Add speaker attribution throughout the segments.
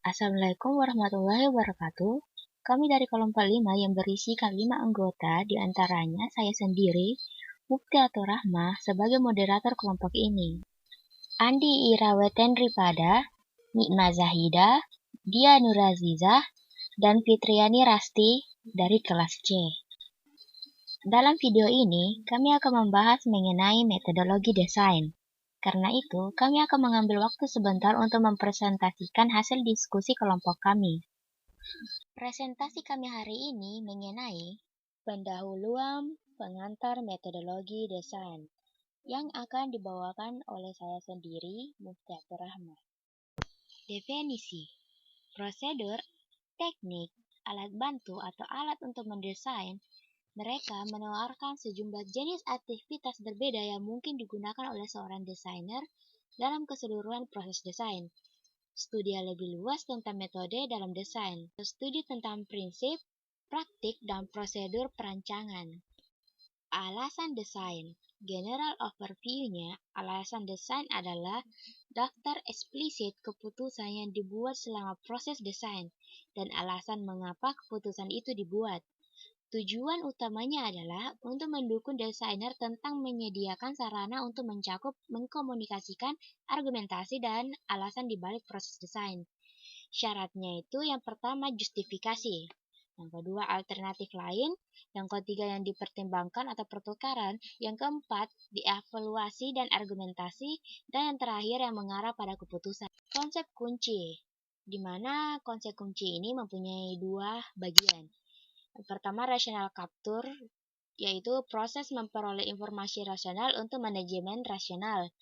Speaker 1: Assalamualaikum warahmatullahi wabarakatuh. Kami dari kelompok 5 yang berisikan 5 anggota, di antaranya saya sendiri, Mufti Atur Rahmah, sebagai moderator kelompok ini. Andi Irawetenripada, Nikma Zahida, Dia Nurazizah, dan Fitriani Rasti dari kelas C. Dalam video ini, kami akan membahas mengenai metodologi desain. Karena itu, kami akan mengambil waktu sebentar untuk mempresentasikan hasil diskusi kelompok kami. Presentasi kami hari ini mengenai pendahuluan pengantar metodologi desain yang akan dibawakan oleh saya sendiri, Mufti Atur Rahmah. Definisi, prosedur, teknik, alat bantu atau alat untuk mendesain. Mereka menawarkan sejumlah jenis aktivitas berbeda yang mungkin digunakan oleh seorang desainer dalam keseluruhan proses desain. Studi lebih luas tentang metode dalam desain. Studi tentang prinsip, praktik, dan prosedur perancangan. Alasan desain. General overview-nya, alasan desain adalah daftar eksplisit keputusan yang dibuat selama proses desain dan alasan mengapa keputusan itu dibuat. Tujuan utamanya adalah untuk mendukung desainer tentang menyediakan sarana untuk mencakup mengkomunikasikan argumentasi dan alasan di balik proses desain. Syaratnya itu yang pertama justifikasi, yang kedua alternatif lain, yang ketiga yang dipertimbangkan atau pertukaran, yang keempat dievaluasi dan argumentasi, dan yang terakhir yang mengarah pada keputusan. Konsep kunci, di mana konsep kunci ini mempunyai dua bagian. Yang pertama, rational capture, yaitu proses memperoleh informasi rasional untuk manajemen rasional.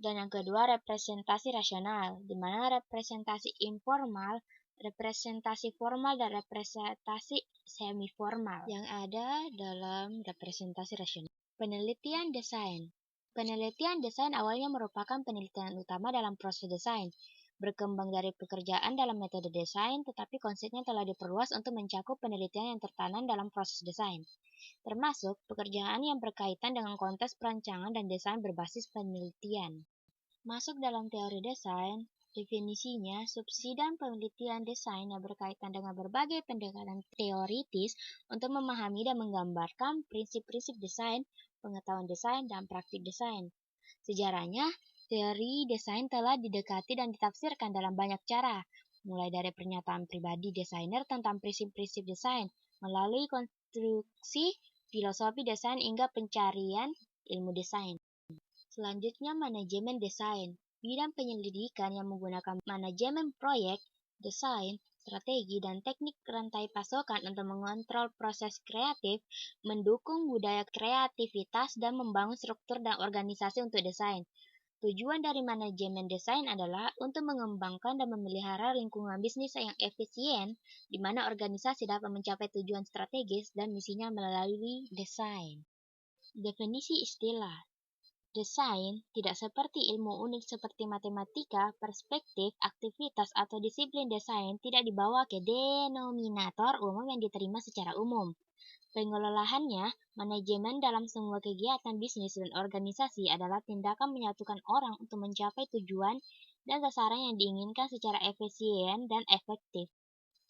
Speaker 1: Dan yang kedua, representasi rasional, di mana representasi informal, representasi formal, dan representasi semi-formal yang ada dalam representasi rasional. Penelitian desain. Penelitian desain awalnya merupakan penelitian utama dalam proses desain. Berkembang dari pekerjaan dalam metode desain, tetapi konsepnya telah diperluas untuk mencakup penelitian yang tertanam dalam proses desain, termasuk pekerjaan yang berkaitan dengan konteks perancangan dan desain berbasis penelitian. Masuk dalam teori desain, definisinya subsidian penelitian desain yang berkaitan dengan berbagai pendekatan teoritis untuk memahami dan menggambarkan prinsip-prinsip desain, pengetahuan desain, dan praktik desain. Sejarahnya, teori desain telah didekati dan ditafsirkan dalam banyak cara, mulai dari pernyataan pribadi desainer tentang prinsip-prinsip desain, melalui konstruksi filosofi desain hingga pencarian ilmu desain. Selanjutnya, manajemen desain. Bidang penyelidikan yang menggunakan manajemen proyek, desain, strategi, dan teknik rantai pasokan untuk mengontrol proses kreatif, mendukung budaya kreativitas, dan membangun struktur dan organisasi untuk desain. Tujuan dari manajemen desain adalah untuk mengembangkan dan memelihara lingkungan bisnis yang efisien, di mana organisasi dapat mencapai tujuan strategis dan misinya melalui desain. Definisi istilah. Desain tidak seperti ilmu unik seperti matematika, perspektif, aktivitas, atau disiplin desain tidak dibawa ke denominator umum yang diterima secara umum. Pengelolaannya, manajemen dalam semua kegiatan bisnis dan organisasi adalah tindakan menyatukan orang untuk mencapai tujuan dan sasaran yang diinginkan secara efisien dan efektif.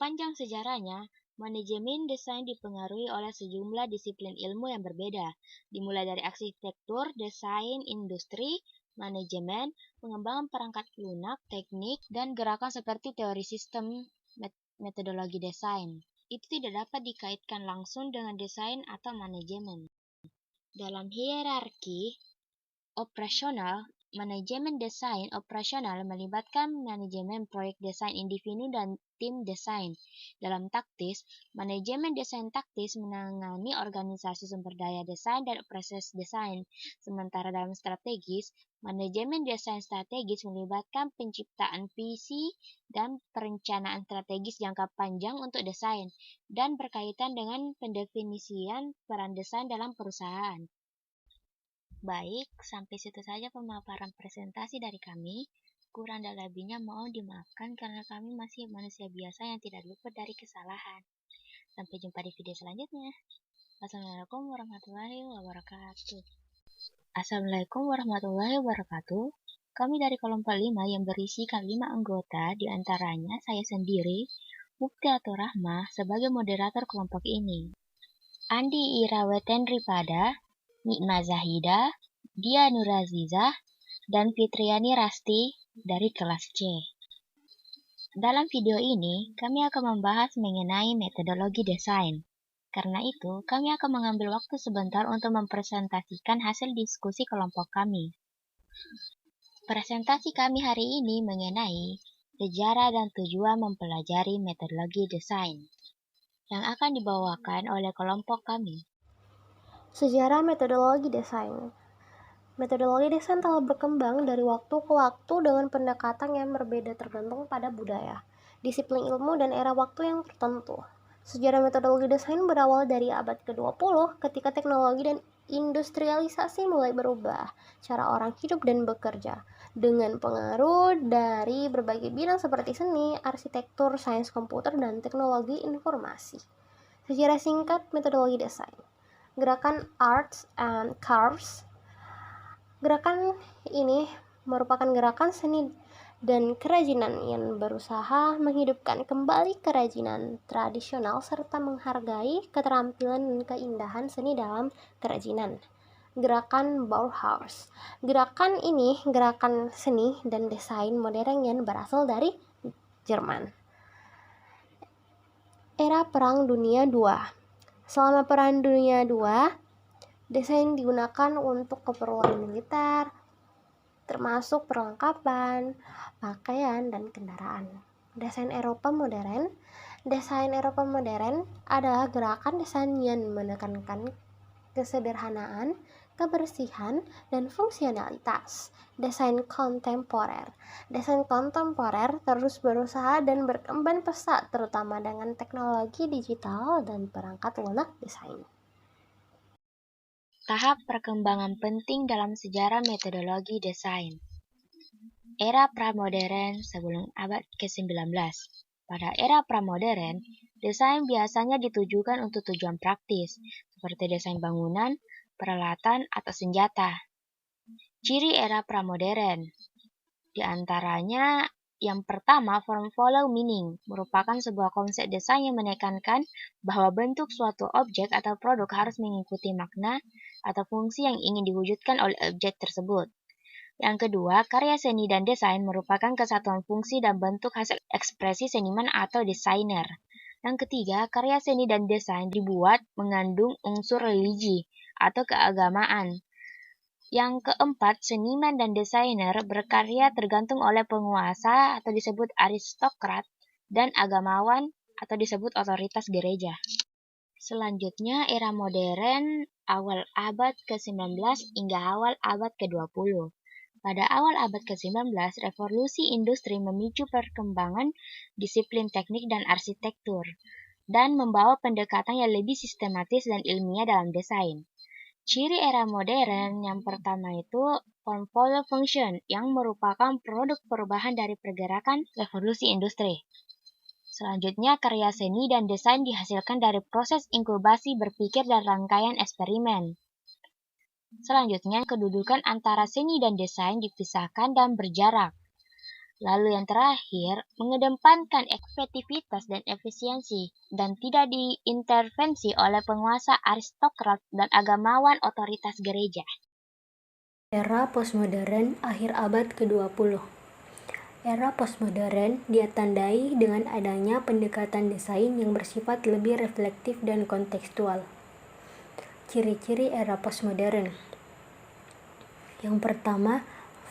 Speaker 1: Panjang sejarahnya, manajemen desain dipengaruhi oleh sejumlah disiplin ilmu yang berbeda, dimulai dari arsitektur, desain, industri, manajemen, pengembangan perangkat lunak, teknik, dan gerakan seperti teori sistem metodologi desain. Itu tidak dapat dikaitkan langsung dengan desain atau manajemen. Dalam hierarki operasional, manajemen desain operasional melibatkan manajemen proyek desain individu dan tim desain. Dalam taktis, manajemen desain taktis menangani organisasi sumber daya desain dan proses desain. Sementara dalam strategis, manajemen desain strategis melibatkan penciptaan visi dan perencanaan strategis jangka panjang untuk desain, dan berkaitan dengan pendefinisian peran desain dalam perusahaan. Baik, sampai situ saja pemaparan presentasi dari kami. Kurang dan lebihnya mohon dimaafkan karena kami masih manusia biasa yang tidak luput dari kesalahan. Sampai jumpa di video selanjutnya. Assalamualaikum warahmatullahi wabarakatuh. Assalamualaikum warahmatullahi wabarakatuh. Kami dari kelompok 5 yang berisi 5 anggota, di antaranya saya sendiri, Mukti atau Rahmah, sebagai moderator kelompok ini. Andi Irawetenripada, Nikma Zahida, Dia Nurazizah, dan Fitriani Rasti dari kelas C. Dalam video ini, kami akan membahas mengenai metodologi desain. Karena itu, kami akan mengambil waktu sebentar untuk mempresentasikan hasil diskusi kelompok kami. Presentasi kami hari ini mengenai sejarah dan tujuan mempelajari metodologi desain yang akan dibawakan oleh kelompok kami.
Speaker 2: Sejarah metodologi desain. Metodologi desain telah berkembang dari waktu ke waktu dengan pendekatan yang berbeda tergantung pada budaya, disiplin ilmu, dan era waktu yang tertentu. Sejarah metodologi desain berawal dari abad ke-20 ketika teknologi dan industrialisasi mulai berubah cara orang hidup dan bekerja dengan pengaruh dari berbagai bidang seperti seni, arsitektur, sains komputer, dan teknologi informasi. Sejarah singkat metodologi desain. Gerakan Arts and Crafts. Gerakan ini merupakan gerakan seni dan kerajinan yang berusaha menghidupkan kembali kerajinan tradisional serta menghargai keterampilan dan keindahan seni dalam kerajinan. Gerakan Bauhaus. Gerakan ini gerakan seni dan desain modern yang berasal dari Jerman. Era Perang Dunia II. Selama Perang Dunia II, desain digunakan untuk keperluan militer, termasuk perlengkapan, pakaian, dan kendaraan. Desain Eropa modern. Desain Eropa modern adalah gerakan desain yang menekankan kesederhanaan, kebersihan, dan fungsionalitas. Desain kontemporer. Desain kontemporer terus berusaha dan berkembang pesat terutama dengan teknologi digital dan perangkat lunak desain.
Speaker 1: Tahap perkembangan penting dalam sejarah metodologi desain. Era pramodern sebelum abad ke-19. Pada era pramodern, desain biasanya ditujukan untuk tujuan praktis, seperti desain bangunan, peralatan, atau senjata. Ciri era pramodern, di antaranya yang pertama, form follow meaning, merupakan sebuah konsep desain yang menekankan bahwa bentuk suatu objek atau produk harus mengikuti makna atau fungsi yang ingin diwujudkan oleh objek tersebut. Yang kedua, karya seni dan desain merupakan kesatuan fungsi dan bentuk hasil ekspresi seniman atau desainer. Yang ketiga, karya seni dan desain dibuat mengandung unsur religi atau keagamaan. Yang keempat, seniman dan desainer berkarya tergantung oleh penguasa atau disebut aristokrat dan agamawan atau disebut otoritas gereja. Selanjutnya, era modern awal abad ke-19 hingga awal abad ke-20. Pada awal abad ke-19, revolusi industri memicu perkembangan disiplin teknik dan arsitektur, dan membawa pendekatan yang lebih sistematis dan ilmiah dalam desain. Ciri era modern yang pertama itu form follow function, yang merupakan produk perubahan dari pergerakan revolusi industri. Selanjutnya, karya seni dan desain dihasilkan dari proses inkubasi berpikir dan rangkaian eksperimen. Selanjutnya, kedudukan antara seni dan desain dipisahkan dan berjarak. Lalu yang terakhir, mengedepankan efektivitas dan efisiensi, dan tidak diintervensi oleh penguasa aristokrat dan agamawan otoritas gereja.
Speaker 2: Era postmodern akhir abad ke-20. Era postmodern ditandai dengan adanya pendekatan desain yang bersifat lebih reflektif dan kontekstual. Ciri-ciri era postmodern. Yang pertama,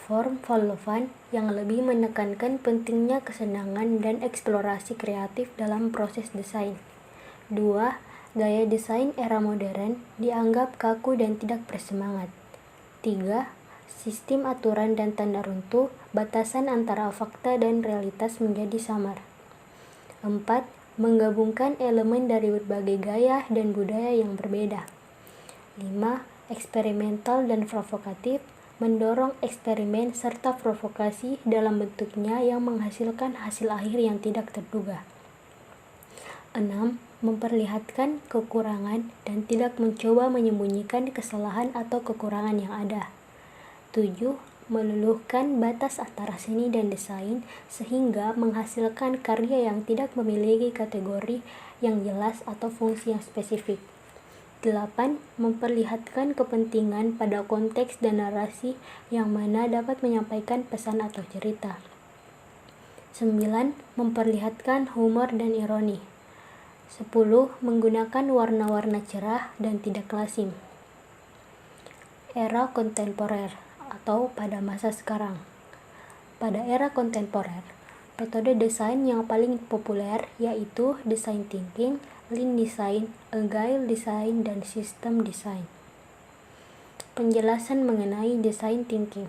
Speaker 2: form follow fun yang lebih menekankan pentingnya kesenangan dan eksplorasi kreatif dalam proses desain. 2. Gaya desain era modern dianggap kaku dan tidak bersemangat. 3. Sistem aturan dan tanda runtuh, batasan antara fakta dan realitas menjadi samar. 4. Menggabungkan elemen dari berbagai gaya dan budaya yang berbeda. 5. Eksperimental dan provokatif, mendorong eksperimen serta provokasi dalam bentuknya yang menghasilkan hasil akhir yang tidak terduga. 6. Memperlihatkan kekurangan dan tidak mencoba menyembunyikan kesalahan atau kekurangan yang ada. 7. meluluhkan batas antara seni dan desain sehingga menghasilkan karya yang tidak memiliki kategori yang jelas atau fungsi yang spesifik. 8. Memperlihatkan kepentingan pada konteks dan narasi yang mana dapat menyampaikan pesan atau cerita. 9. Memperlihatkan humor dan ironi. 10. Menggunakan warna-warna cerah dan tidak lazim. Era kontemporer atau pada masa sekarang. Pada era kontemporer, metode desain yang paling populer yaitu design thinking, lean design, agile design, dan system design. Penjelasan mengenai design thinking.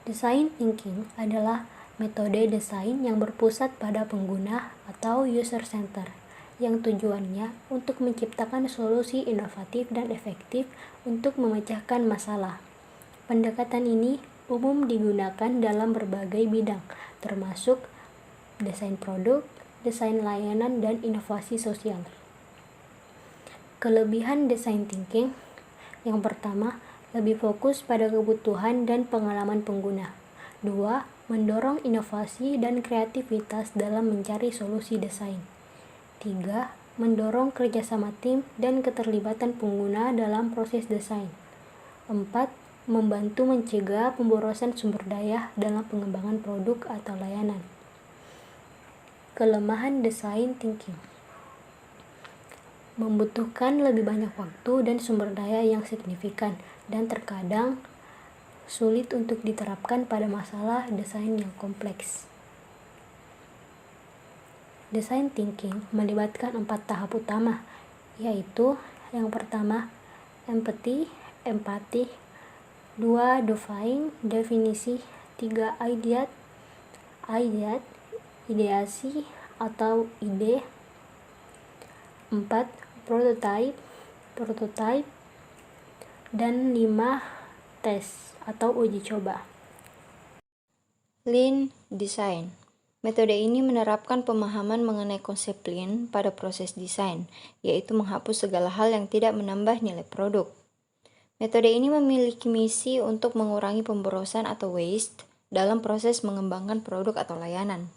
Speaker 2: Design thinking adalah metode desain yang berpusat pada pengguna atau user center, yang tujuannya untuk menciptakan solusi inovatif dan efektif untuk memecahkan masalah. Pendekatan ini umum digunakan dalam berbagai bidang, termasuk desain produk, desain layanan, dan inovasi sosial. Kelebihan design thinking. Yang pertama, lebih fokus pada kebutuhan dan pengalaman pengguna. 2. Mendorong inovasi dan kreativitas dalam mencari solusi desain. 3. Mendorong kerjasama tim dan keterlibatan pengguna dalam proses desain. 4. Membantu mencegah pemborosan sumber daya dalam pengembangan produk atau layanan. Kelemahan design thinking. Membutuhkan lebih banyak waktu dan sumber daya yang signifikan dan terkadang sulit untuk diterapkan pada masalah desain yang kompleks. Design thinking melibatkan 4 tahap utama, yaitu yang pertama, empati. 2. Definisi. 3. Ideasi atau ide. 4. Prototype. Dan 5. Tes atau uji coba.
Speaker 3: Lean design. Metode ini menerapkan pemahaman mengenai konsep lean pada proses desain, yaitu menghapus segala hal yang tidak menambah nilai produk. Metode ini memiliki misi untuk mengurangi pemborosan atau waste dalam proses mengembangkan produk atau layanan.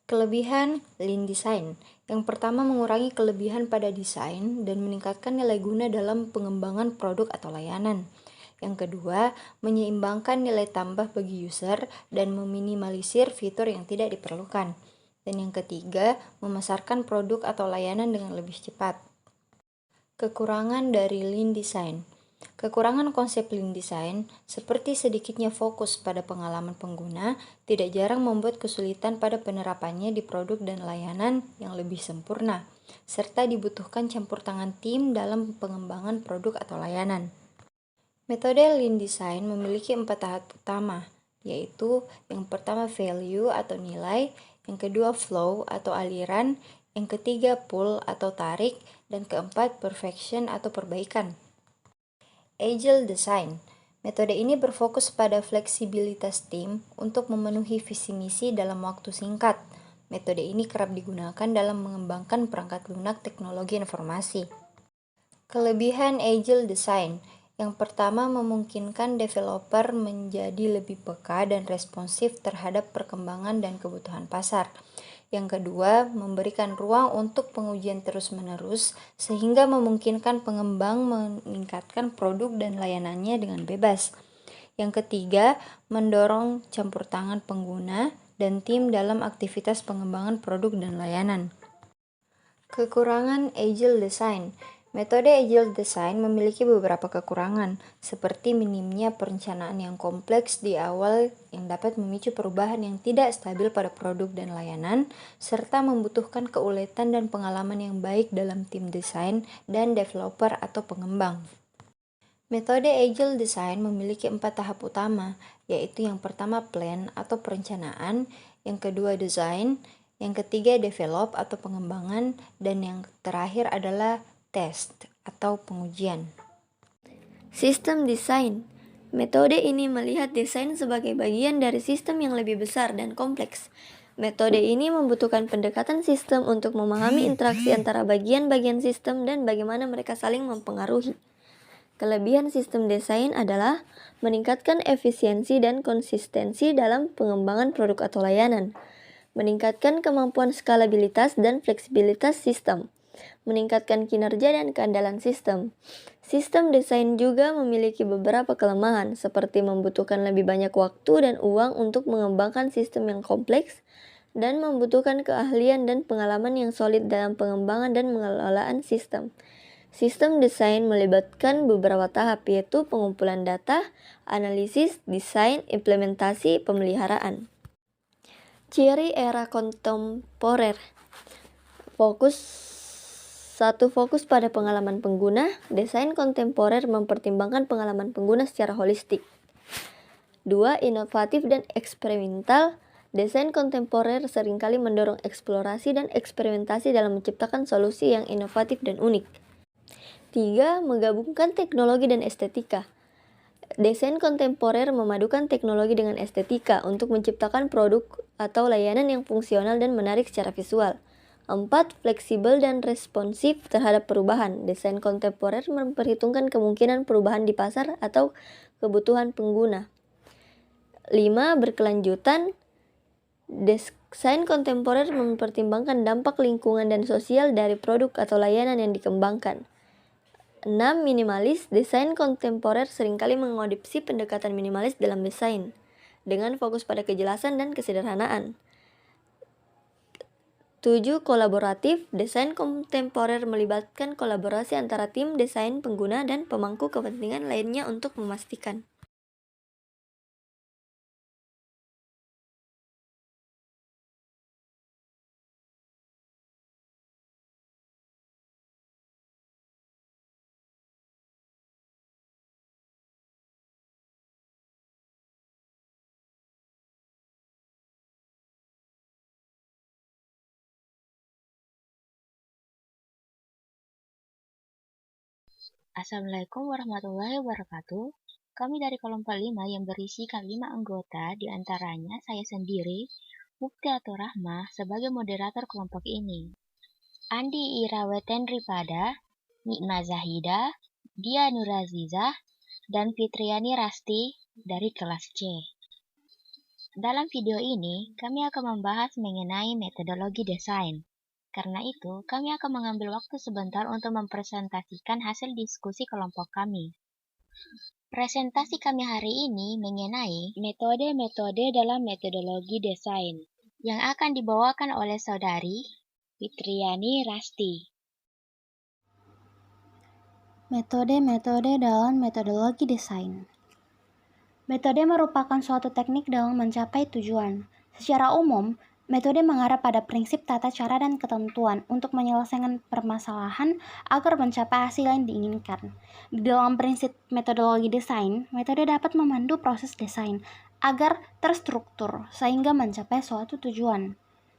Speaker 3: Kelebihan lean design. Yang pertama, mengurangi kelebihan pada desain dan meningkatkan nilai guna dalam pengembangan produk atau layanan. Yang kedua, menyeimbangkan nilai tambah bagi user dan meminimalisir fitur yang tidak diperlukan. Dan yang ketiga, memasarkan produk atau layanan dengan lebih cepat. Kekurangan dari lean design. Kekurangan konsep lean design, seperti sedikitnya fokus pada pengalaman pengguna, tidak jarang membuat kesulitan pada penerapannya di produk dan layanan yang lebih sempurna, serta dibutuhkan campur tangan tim dalam pengembangan produk atau layanan. Metode lean design memiliki 4 tahap utama, yaitu yang pertama value atau nilai, yang kedua flow atau aliran, yang ketiga pull atau tarik, dan keempat perfection atau perbaikan. Agile design. Metode ini berfokus pada fleksibilitas tim untuk memenuhi visi misi dalam waktu singkat. Metode ini kerap digunakan dalam mengembangkan perangkat lunak teknologi informasi. Kelebihan Agile design. Yang pertama, memungkinkan developer menjadi lebih peka dan responsif terhadap perkembangan dan kebutuhan pasar. Yang kedua, memberikan ruang untuk pengujian terus-menerus sehingga memungkinkan pengembang meningkatkan produk dan layanannya dengan bebas. Yang ketiga, mendorong campur tangan pengguna dan tim dalam aktivitas pengembangan produk dan layanan. Kekurangan Agile design. Metode Agile design memiliki beberapa kekurangan, seperti minimnya perencanaan yang kompleks di awal yang dapat memicu perubahan yang tidak stabil pada produk dan layanan, serta membutuhkan keuletan dan pengalaman yang baik dalam tim desain dan developer atau pengembang. Metode Agile design memiliki 4 tahap utama, yaitu yang pertama plan atau perencanaan, yang kedua design, yang ketiga develop atau pengembangan, dan yang terakhir adalah test atau pengujian.
Speaker 4: Sistem desain. Metode ini melihat desain sebagai bagian dari sistem yang lebih besar dan kompleks. Metode ini membutuhkan pendekatan sistem untuk memahami interaksi antara bagian-bagian sistem dan bagaimana mereka saling mempengaruhi. Kelebihan sistem desain adalah meningkatkan efisiensi dan konsistensi dalam pengembangan produk atau layanan, meningkatkan kemampuan skalabilitas dan fleksibilitas sistem, meningkatkan kinerja dan keandalan sistem. Sistem desain juga memiliki beberapa kelemahan, seperti membutuhkan lebih banyak waktu dan uang untuk mengembangkan sistem yang kompleks, dan membutuhkan keahlian dan pengalaman yang solid dalam pengembangan dan pengelolaan sistem. Sistem desain melibatkan beberapa tahap, yaitu pengumpulan data, analisis, desain, implementasi, pemeliharaan. Ciri era kontemporer. Fokus pada pengalaman pengguna. Desain kontemporer mempertimbangkan pengalaman pengguna secara holistik. 2. Inovatif dan eksperimental. Desain kontemporer seringkali mendorong eksplorasi dan eksperimentasi dalam menciptakan solusi yang inovatif dan unik. 3. Menggabungkan teknologi dan estetika. Desain kontemporer memadukan teknologi dengan estetika untuk menciptakan produk atau layanan yang fungsional dan menarik secara visual. 4. Fleksibel dan responsif terhadap perubahan. Desain kontemporer memperhitungkan kemungkinan perubahan di pasar atau kebutuhan pengguna. 5. Berkelanjutan. Desain kontemporer mempertimbangkan dampak lingkungan dan sosial dari produk atau layanan yang dikembangkan. 6. Minimalis. Desain kontemporer seringkali mengadopsi pendekatan minimalis dalam desain, dengan fokus pada kejelasan dan kesederhanaan. 7. Kolaboratif. Desain kontemporer melibatkan kolaborasi antara tim desain, pengguna, dan pemangku kepentingan lainnya untuk memastikan
Speaker 1: Assalamualaikum warahmatullahi wabarakatuh. Kami dari kelompok 5 yang berisi 5 anggota, diantaranya saya sendiri, Mukti atau Rahmah, sebagai moderator kelompok ini. Andi Irawetenripada, Nikma Zahida, Dia Nurazizah, dan Fitriani Rasti dari kelas C. Dalam video ini, kami akan membahas mengenai metodologi desain. Karena itu, kami akan mengambil waktu sebentar untuk mempresentasikan hasil diskusi kelompok kami. Presentasi kami hari ini mengenai metode-metode dalam metodologi desain yang akan dibawakan oleh saudari Fitriani Rasti.
Speaker 2: Metode-metode dalam metodologi desain. Metode merupakan suatu teknik dalam mencapai tujuan. Secara umum, metode mengarah pada prinsip tata cara dan ketentuan untuk menyelesaikan permasalahan agar mencapai hasil yang diinginkan. Di dalam prinsip metodologi desain, metode dapat memandu proses desain agar terstruktur sehingga mencapai suatu tujuan.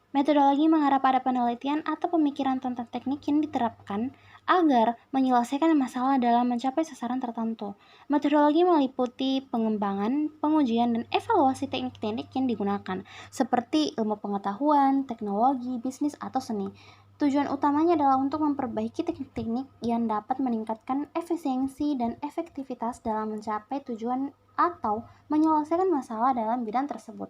Speaker 2: Metodologi mengarah pada penelitian atau pemikiran tentang teknik yang diterapkan agar menyelesaikan masalah dalam mencapai sasaran tertentu. Metodologi meliputi pengembangan, pengujian, dan evaluasi teknik-teknik yang digunakan, seperti ilmu pengetahuan, teknologi, bisnis, atau seni. Tujuan utamanya adalah untuk memperbaiki teknik-teknik yang dapat meningkatkan efisiensi dan efektivitas dalam mencapai tujuan atau menyelesaikan masalah dalam bidang tersebut.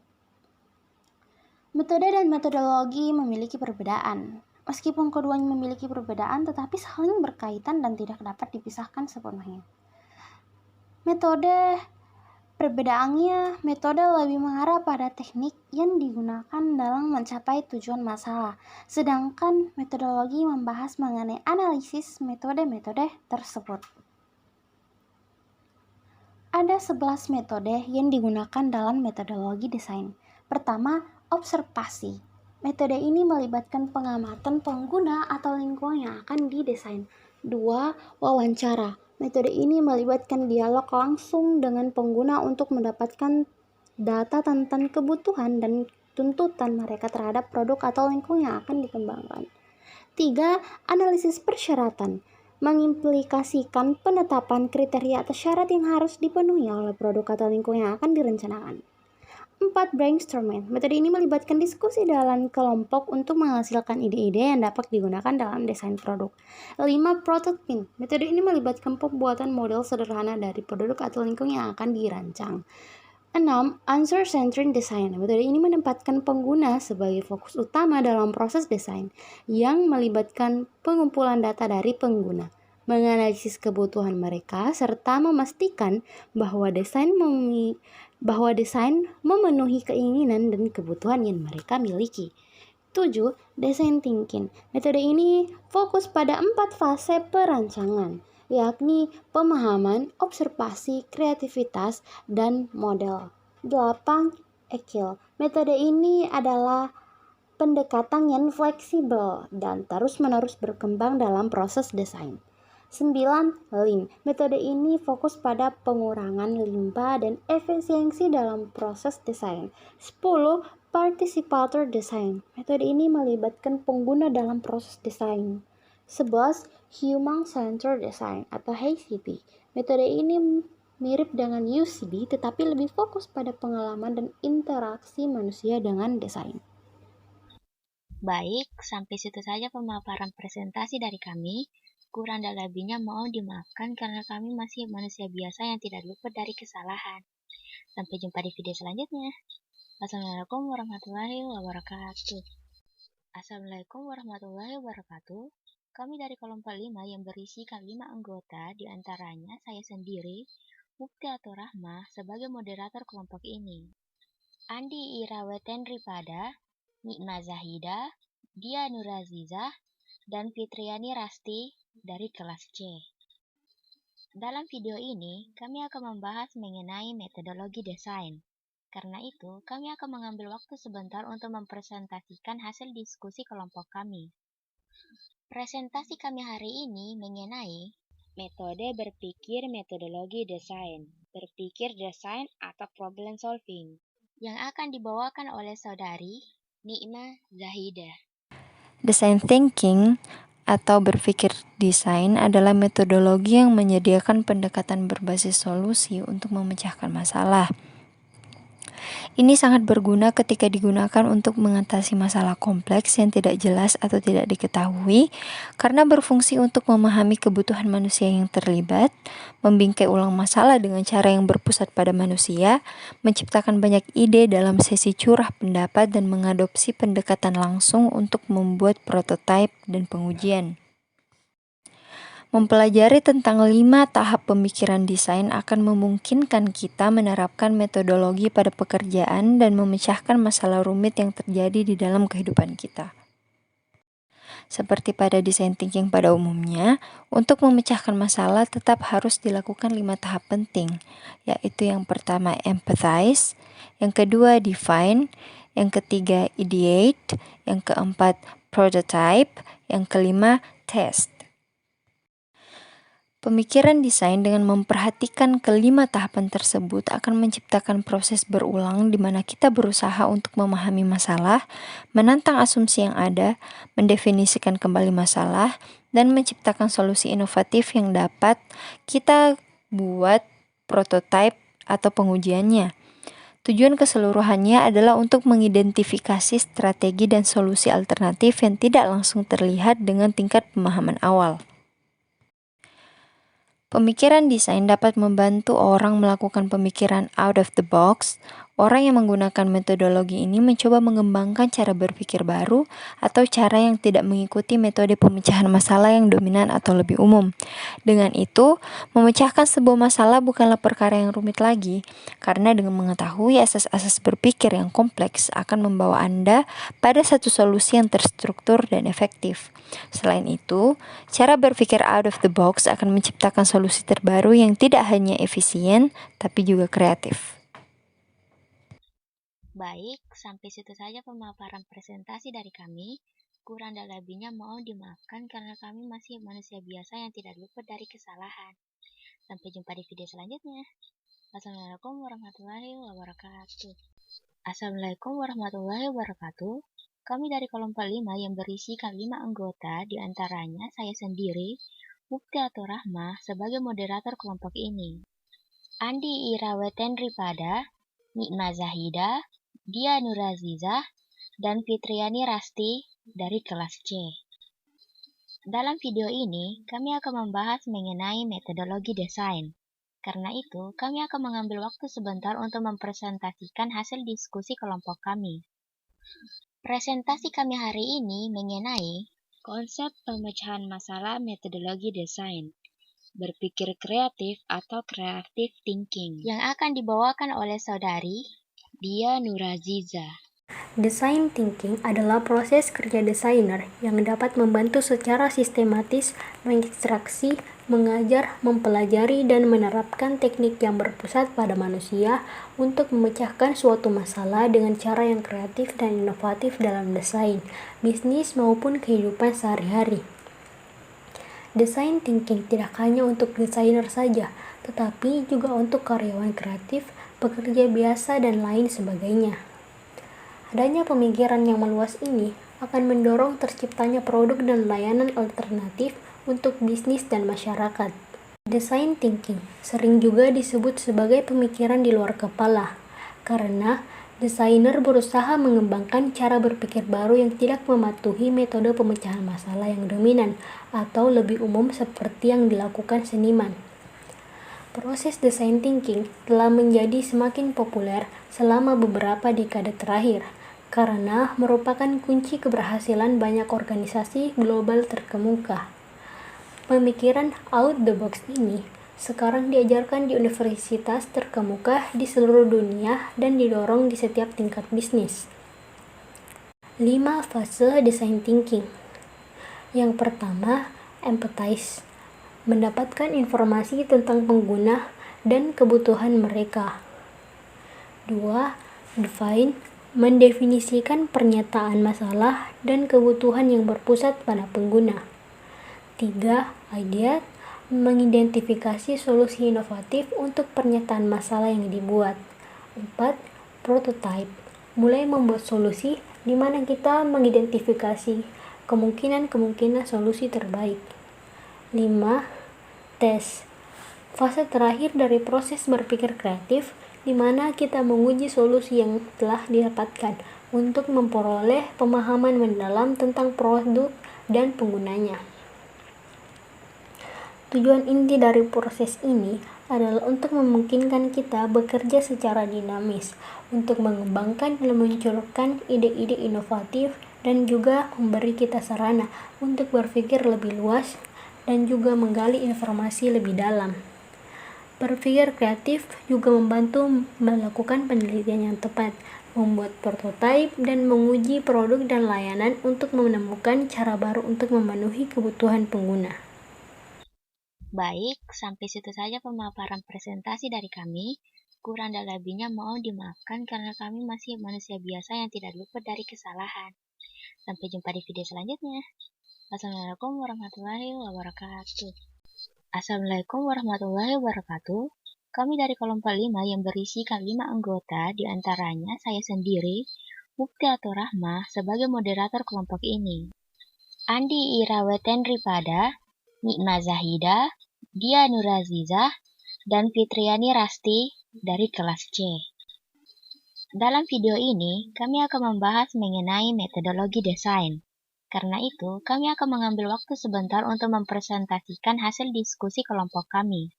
Speaker 2: Metode dan metodologi memiliki perbedaan. Meskipun keduanya memiliki perbedaan, tetapi saling berkaitan dan tidak dapat dipisahkan sepenuhnya. Perbedaannya, metode lebih mengarah pada teknik yang digunakan dalam mencapai tujuan masalah, sedangkan metodologi membahas mengenai analisis metode-metode tersebut. Ada 11 metode yang digunakan dalam metodologi desain. Pertama, observasi. Metode ini melibatkan pengamatan pengguna atau lingkungan yang akan didesain. 2. Wawancara. Metode ini melibatkan dialog langsung dengan pengguna untuk mendapatkan data tentang kebutuhan dan tuntutan mereka terhadap produk atau lingkungan yang akan dikembangkan. 3. Analisis persyaratan. Mengimplikasikan penetapan kriteria atau syarat yang harus dipenuhi oleh produk atau lingkungan yang akan direncanakan. 4. Brainstorming. Metode ini melibatkan diskusi dalam kelompok untuk menghasilkan ide-ide yang dapat digunakan dalam desain produk. 5. Prototyping. Metode ini melibatkan pembuatan model sederhana dari produk atau lingkungan yang akan dirancang. 6. User-centered design. Metode ini menempatkan pengguna sebagai fokus utama dalam proses desain yang melibatkan pengumpulan data dari pengguna, menganalisis kebutuhan mereka, serta memastikan bahwa desain memenuhi keinginan dan kebutuhan yang mereka miliki. 7. Design thinking. Metode ini fokus pada 4 fase perancangan, yakni pemahaman, observasi, kreativitas, dan model. 8. Agile. Metode ini adalah pendekatan yang fleksibel dan terus-menerus berkembang dalam proses desain. 9. Lean. Metode ini fokus pada pengurangan limbah dan efisiensi dalam proses desain. 10. Participator design. Metode ini melibatkan pengguna dalam proses desain. 11. Human Centered Design atau HCD. Metode ini mirip dengan UCD tetapi lebih fokus pada pengalaman dan interaksi manusia dengan desain.
Speaker 1: Baik, sampai situ saja pemaparan presentasi dari kami. Kurang dan lebihnya mohon dimaafkan karena kami masih manusia biasa yang tidak luput dari kesalahan. Sampai jumpa di video selanjutnya. Assalamualaikum warahmatullahi wabarakatuh. Assalamualaikum warahmatullahi wabarakatuh. Kami dari kelompok 5 yang berisi 5 anggota, diantaranya saya sendiri, Mukti atau Rahmah, sebagai moderator kelompok ini. Andi Iraweten Ripada, Nikma Zahida, Dia Nurazizah, dan Fitriani Rasti dari kelas C. Dalam video ini, kami akan membahas mengenai metodologi desain. Karena itu, kami akan mengambil waktu sebentar untuk mempresentasikan hasil diskusi kelompok kami. Presentasi kami hari ini mengenai metode berpikir metodologi desain, berpikir desain atau problem solving, yang akan dibawakan oleh saudari Nikma Zahida.
Speaker 3: Design thinking atau berpikir desain adalah metodologi yang menyediakan pendekatan berbasis solusi untuk memecahkan masalah. Ini sangat berguna ketika digunakan untuk mengatasi masalah kompleks yang tidak jelas atau tidak diketahui, karena berfungsi untuk memahami kebutuhan manusia yang terlibat, membingkai ulang masalah dengan cara yang berpusat pada manusia, menciptakan banyak ide dalam sesi curah pendapat, dan mengadopsi pendekatan langsung untuk membuat prototipe dan pengujian. Mempelajari tentang 5 tahap pemikiran desain akan memungkinkan kita menerapkan metodologi pada pekerjaan dan memecahkan masalah rumit yang terjadi di dalam kehidupan kita. Seperti pada design thinking pada umumnya, untuk memecahkan masalah tetap harus dilakukan 5 tahap penting, yaitu yang pertama empathize, yang kedua define, yang ketiga ideate, yang keempat prototype, yang kelima test. Pemikiran desain dengan memperhatikan kelima tahapan tersebut akan menciptakan proses berulang di mana kita berusaha untuk memahami masalah, menantang asumsi yang ada, mendefinisikan kembali masalah, dan menciptakan solusi inovatif yang dapat kita buat prototipe atau pengujiannya. Tujuan keseluruhannya adalah untuk mengidentifikasi strategi dan solusi alternatif yang tidak langsung terlihat dengan tingkat pemahaman awal. Pemikiran desain dapat membantu orang melakukan pemikiran out of the box. Orang yang menggunakan metodologi ini mencoba mengembangkan cara berpikir baru atau cara yang tidak mengikuti metode pemecahan masalah yang dominan atau lebih umum. Dengan itu, memecahkan sebuah masalah bukanlah perkara yang rumit lagi, karena dengan mengetahui asas-asas berpikir yang kompleks akan membawa Anda pada satu solusi yang terstruktur dan efektif. Selain itu, cara berpikir out of the box akan menciptakan solusi terbaru yang tidak hanya efisien, tapi juga kreatif.
Speaker 1: Baik, sampai situ saja pemaparan presentasi dari kami. Kurang dan lebihnya mohon dimaafkan karena kami masih manusia biasa yang tidak luput dari kesalahan. Sampai jumpa di video selanjutnya. Assalamualaikum warahmatullahi wabarakatuh. Assalamualaikum warahmatullahi wabarakatuh. Kami dari kelompok 5 yang berisi 5 anggota, diantaranya saya sendiri, Mukti atau Rahmah, sebagai moderator kelompok ini. Andi Iraweten Ripada, Nikma Zahida, Dia Nurazizah, dan Fitriani Rasti dari kelas C. Dalam video ini, kami akan membahas mengenai metodologi desain. Karena itu, kami akan mengambil waktu sebentar untuk mempresentasikan hasil diskusi kelompok kami. Presentasi kami hari ini mengenai konsep pemecahan masalah metodologi desain, berpikir kreatif atau creative thinking, yang akan dibawakan oleh saudari Dia Nurazizah.
Speaker 2: Design thinking adalah proses kerja desainer yang dapat membantu secara sistematis mengekstraksi, mengajar, mempelajari, dan menerapkan teknik yang berpusat pada manusia untuk memecahkan suatu masalah dengan cara yang kreatif dan inovatif dalam desain, bisnis, maupun kehidupan sehari-hari. Design thinking tidak hanya untuk desainer saja, tetapi juga untuk karyawan kreatif, pekerja biasa, dan lain sebagainya. Adanya pemikiran yang meluas ini akan mendorong terciptanya produk dan layanan alternatif untuk bisnis dan masyarakat. Design thinking sering juga disebut sebagai pemikiran di luar kepala, karena desainer berusaha mengembangkan cara berpikir baru yang tidak mematuhi metode pemecahan masalah yang dominan atau lebih umum seperti yang dilakukan seniman. Proses design thinking telah menjadi semakin populer selama beberapa dekade terakhir, karena merupakan kunci keberhasilan banyak organisasi global terkemuka. Pemikiran out the box ini sekarang diajarkan di universitas terkemuka di seluruh dunia dan didorong di setiap tingkat bisnis. 5 fase design thinking. Yang pertama, empathize. Mendapatkan informasi tentang pengguna dan kebutuhan mereka. 2. Define. Mendefinisikan pernyataan masalah dan kebutuhan yang berpusat pada pengguna. 3. Ideate. Mengidentifikasi solusi inovatif untuk pernyataan masalah yang dibuat. 4. Prototype. Mulai membuat solusi di mana kita mengidentifikasi kemungkinan solusi terbaik. 5. Tes. Fase terakhir dari proses berpikir kreatif di mana kita menguji solusi yang telah didapatkan untuk memperoleh pemahaman mendalam tentang produk dan penggunanya. Tujuan inti dari proses ini adalah untuk memungkinkan kita bekerja secara dinamis, untuk mengembangkan dan memunculkan ide-ide inovatif, dan juga memberi kita sarana untuk berpikir lebih luas dan juga menggali informasi lebih dalam. Berpikir kreatif juga membantu melakukan penelitian yang tepat, membuat prototipe, dan menguji produk dan layanan untuk menemukan cara baru untuk memenuhi kebutuhan pengguna.
Speaker 1: Baik, sampai situ saja pemaparan presentasi dari kami. Kurang dan lebihnya mohon dimaafkan karena kami masih manusia biasa yang tidak luput dari kesalahan. Sampai jumpa di video selanjutnya. Assalamualaikum warahmatullahi wabarakatuh. Assalamualaikum warahmatullahi wabarakatuh. Kami dari kelompok 5 yang berisi 5 anggota, di antaranya saya sendiri, Mukti atau Rahmah, sebagai moderator kelompok ini. Andi Irawetenripada, Nikma Zahida, Dia Nurazizah, dan Fitriani Rasti dari kelas C. Dalam video ini, kami akan membahas mengenai metodologi desain. Karena itu, kami akan mengambil waktu sebentar untuk mempresentasikan hasil diskusi kelompok kami.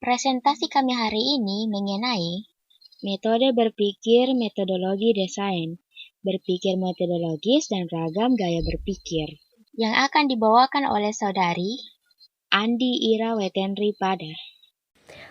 Speaker 1: Presentasi kami hari ini mengenai metode berpikir metodologi desain, berpikir metodologis dan ragam gaya berpikir, yang akan dibawakan oleh saudari Andi Irawetenripada.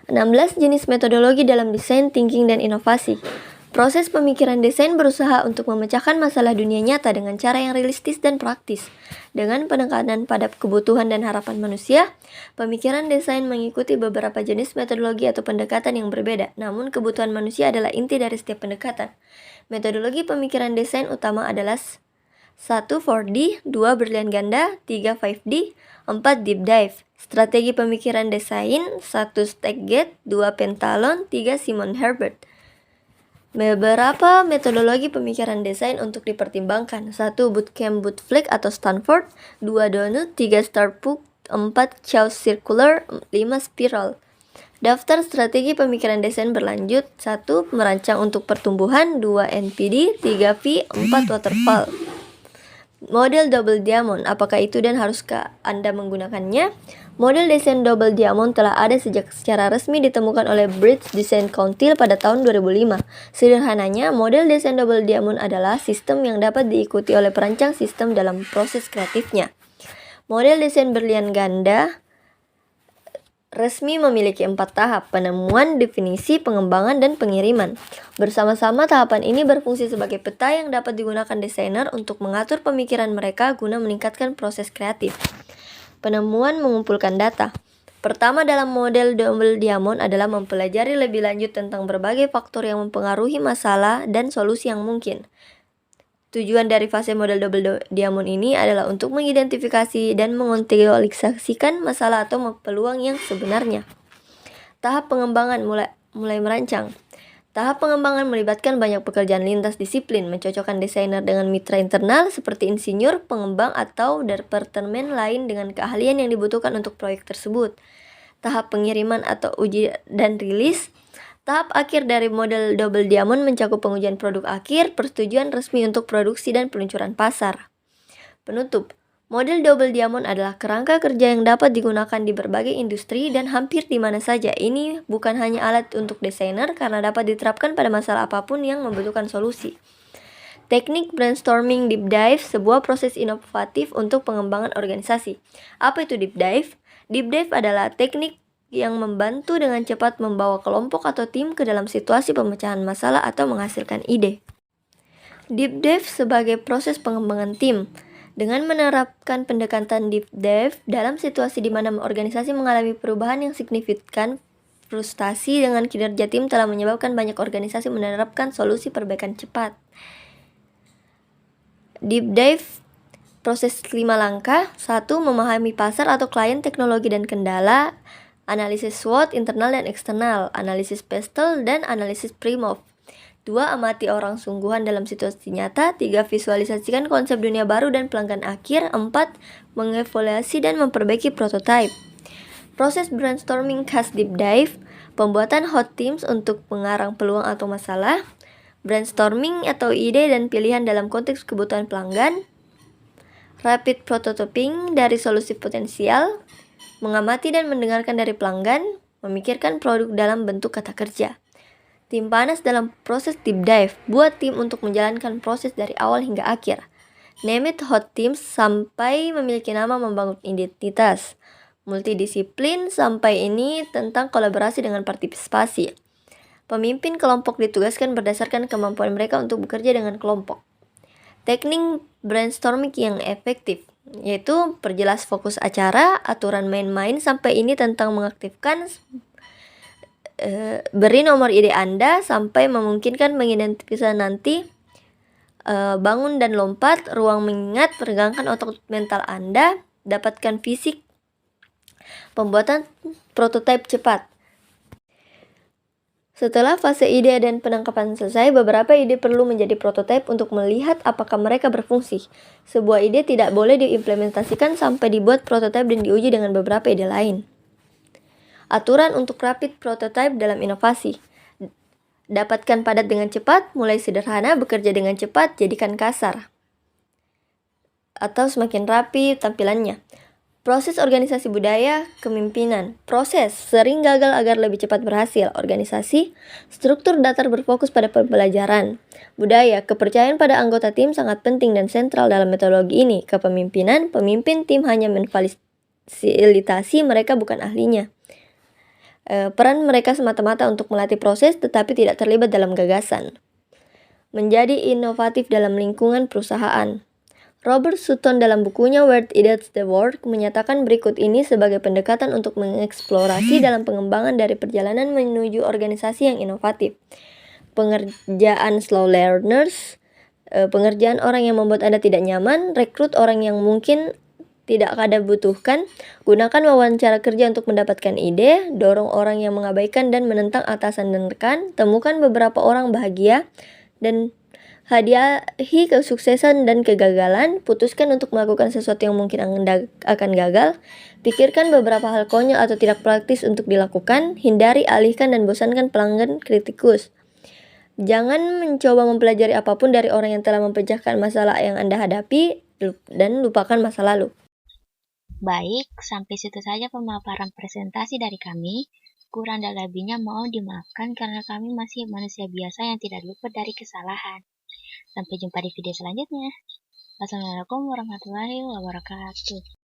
Speaker 4: 16 jenis metodologi dalam desain, thinking, dan inovasi. Proses pemikiran desain berusaha untuk memecahkan masalah dunia nyata dengan cara yang realistis dan praktis. Dengan penekanan pada kebutuhan dan harapan manusia, pemikiran desain mengikuti beberapa jenis metodologi atau pendekatan yang berbeda, namun kebutuhan manusia adalah inti dari setiap pendekatan. Metodologi pemikiran desain utama adalah 1. 4D, 2. Berlian ganda, 3. 5D, 4. Deep dive. Strategi pemikiran desain 1. Stackgate, 2. Pentalon, 3. Simon Herbert. Beberapa metodologi pemikiran desain untuk dipertimbangkan. 1. Bootcamp Bootflick atau Stanford, 2. Donut, 3. Starbuck, 4. Chaos Circular, 5. Spiral. Daftar strategi pemikiran desain berlanjut. 1. Merancang untuk pertumbuhan. 2. NPD. 3. V. 4. Waterfall. Model Double Diamond, apakah itu dan haruskah Anda menggunakannya? Model desain Double Diamond telah ada sejak secara resmi ditemukan oleh British Design Council pada tahun 2005. Sederhananya, model desain Double Diamond adalah sistem yang dapat diikuti oleh perancang sistem dalam proses kreatifnya. Model desain berlian ganda resmi memiliki 4 tahap: penemuan, definisi, pengembangan, dan pengiriman. Bersama-sama tahapan ini berfungsi sebagai peta yang dapat digunakan desainer untuk mengatur pemikiran mereka guna meningkatkan proses kreatif. Penemuan mengumpulkan data. Pertama dalam model Double Diamond adalah mempelajari lebih lanjut tentang berbagai faktor yang mempengaruhi masalah dan solusi yang mungkin. Tujuan dari fase model Double Diamond ini adalah untuk mengidentifikasi dan mengontekstualisasikan masalah atau peluang yang sebenarnya. Tahap pengembangan mulai merancang. Tahap pengembangan melibatkan banyak pekerjaan lintas disiplin, mencocokkan desainer dengan mitra internal seperti insinyur, pengembang, atau departemen lain dengan keahlian yang dibutuhkan untuk proyek tersebut. Tahap pengiriman atau uji dan rilis. Tahap akhir dari model Double Diamond mencakup pengujian produk akhir, persetujuan resmi untuk produksi, dan peluncuran pasar. Penutup. Model Double Diamond adalah kerangka kerja yang dapat digunakan di berbagai industri dan hampir di mana saja. Ini bukan hanya alat untuk desainer karena dapat diterapkan pada masalah apapun yang membutuhkan solusi. Teknik brainstorming deep dive, sebuah proses inovatif untuk pengembangan organisasi. Apa itu deep dive? Deep dive adalah teknik yang membantu dengan cepat membawa kelompok atau tim ke dalam situasi pemecahan masalah atau menghasilkan ide. Deep dive sebagai proses pengembangan tim. Dengan menerapkan pendekatan deep dive dalam situasi di mana organisasi mengalami perubahan yang signifikan, frustasi dengan kinerja tim telah menyebabkan banyak organisasi menerapkan solusi perbaikan cepat. Deep dive proses 5 langkah. 1. Memahami pasar atau klien, teknologi, dan kendala. Analisis SWOT internal dan eksternal, analisis PESTEL, dan analisis PRIMOV. 2. Amati orang sungguhan dalam situasi nyata. 3. Visualisasikan konsep dunia baru dan pelanggan akhir. 4. Mengevaluasi dan memperbaiki prototipe. Proses brainstorming khas deep dive. Pembuatan hot themes untuk mengarang peluang atau masalah. Brainstorming atau ide dan pilihan dalam konteks kebutuhan pelanggan. Rapid prototyping dari solusi potensial. Mengamati dan mendengarkan dari pelanggan, memikirkan produk dalam bentuk kata kerja. Tim panas dalam proses deep dive, buat tim untuk menjalankan proses dari awal hingga akhir. Name it hot teams sampai memiliki nama membangun identitas. Multidisiplin sampai ini tentang kolaborasi dengan partisipasi. Pemimpin kelompok ditugaskan berdasarkan kemampuan mereka untuk bekerja dengan kelompok. Teknik brainstorming yang efektif, yaitu perjelas fokus acara, aturan main-main sampai ini tentang mengaktifkan, beri nomor ide Anda sampai memungkinkan mengidentifikasi nanti, bangun dan lompat, ruang mengingat, peregangkan otot mental Anda, dapatkan fisik, pembuatan prototipe cepat. Setelah fase ide dan penangkapan selesai, beberapa ide perlu menjadi prototipe untuk melihat apakah mereka berfungsi. Sebuah ide tidak boleh diimplementasikan sampai dibuat prototipe dan diuji dengan beberapa ide lain. Aturan untuk rapid prototype dalam inovasi. Dapatkan padat dengan cepat, mulai sederhana, bekerja dengan cepat, jadikan kasar. Atau semakin rapi tampilannya. Proses organisasi budaya, kepemimpinan. Proses sering gagal agar lebih cepat berhasil. Organisasi, struktur datar berfokus pada pembelajaran. Budaya, kepercayaan pada anggota tim sangat penting dan sentral dalam metodologi ini. Kepemimpinan, pemimpin tim hanya memfasilitasi, mereka bukan ahlinya. Peran mereka semata-mata untuk melatih proses tetapi tidak terlibat dalam gagasan. Menjadi inovatif dalam lingkungan perusahaan. Robert Sutton dalam bukunya Where It Is the Work menyatakan berikut ini sebagai pendekatan untuk mengeksplorasi dalam pengembangan dari perjalanan menuju organisasi yang inovatif. Pengerjaan slow learners, pengerjaan orang yang membuat Anda tidak nyaman, rekrut orang yang mungkin tidak Anda butuhkan, gunakan wawancara kerja untuk mendapatkan ide, dorong orang yang mengabaikan dan menentang atasan dan rekan, temukan beberapa orang bahagia, dan Hadiahi kesuksesan dan kegagalan, putuskan untuk melakukan sesuatu yang mungkin akan gagal, pikirkan beberapa hal konyol atau tidak praktis untuk dilakukan, hindari, alihkan, dan bosankan pelanggan kritikus. Jangan mencoba mempelajari apapun dari orang yang telah mempecahkan masalah yang Anda hadapi, dan lupakan masa lalu.
Speaker 1: Baik, sampai situ saja pemaparan presentasi dari kami. Kurang dan lebihnya mohon dimaafkan karena kami masih manusia biasa yang tidak luput dari kesalahan. Sampai jumpa di video selanjutnya. Wassalamualaikum warahmatullahi wabarakatuh.